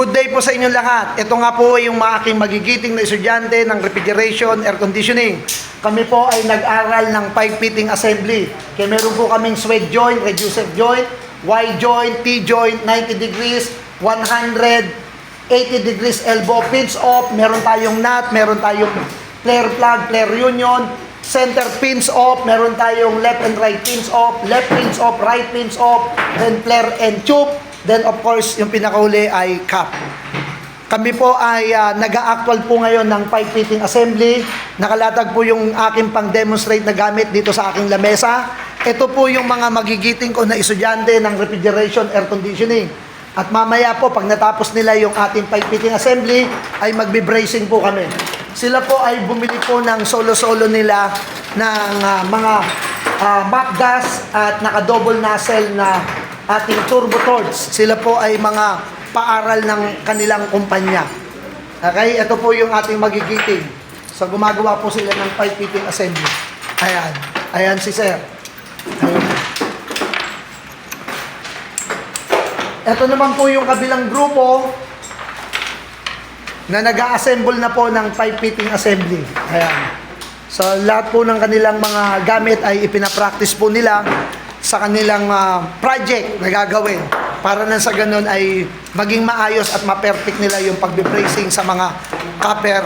Good day po sa inyong lahat. Ito nga po yung mga aking magigiting na estudyante ng refrigeration, air conditioning. Kami po ay nag-aral ng pipe fitting assembly. Kaya meron po kaming sweat joint, reducer joint, Y joint, T joint, 90 degrees, 180 degrees elbow pinch off. Meron tayong nut, meron tayong flare plug, flare union, center pinch off, meron tayong left and right pinch off, left pinch off, right pinch off, then flare and tube. Then of course, yung pinakauli ay cap. Kami po ay nag-a-actual po ngayon ng pipe fitting assembly. Nakalatag po yung aking pang-demonstrate na gamit dito sa aking lamesa. Ito po yung mga magigiting ko na estudyante ng refrigeration air conditioning. At mamaya po, pag natapos nila yung ating pipe fitting assembly, ay magbe-bracing po kami. Sila po ay bumili po ng solo-solo nila ng mga MAC gas at naka-double nozzle na ating turbo torch. Sila po ay mga paaral ng kanilang kumpanya. Okay, ito po yung ating magigiting. So gumagawa po sila ng pipe fitting assembly. Ayan. Ayan si sir. Ayan. Ito naman po yung kabilang grupo na nag-a-assemble na po ng pipe fitting assembly. Ayan. So lahat po ng kanilang mga gamit ay ipinapractice po nila sa kanilang project na gagawin para na sa ganun ay maging maayos at ma-perfect nila yung pagbe-bracing sa mga copper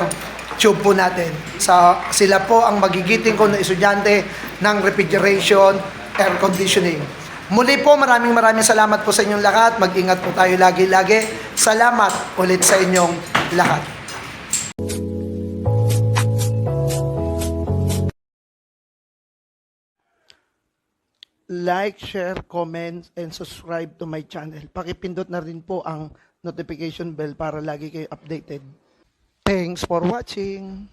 tube po natin. So, sila po ang magigiting ko na estudyante ng refrigeration air conditioning. Muli po, maraming salamat po sa inyong lahat. Mag-ingat po tayo lagi-lagi. Salamat ulit sa inyong lahat. Like, share, comment, and subscribe to my channel. Pakipindot na rin po ang notification bell para lagi kayo updated. Thanks for watching.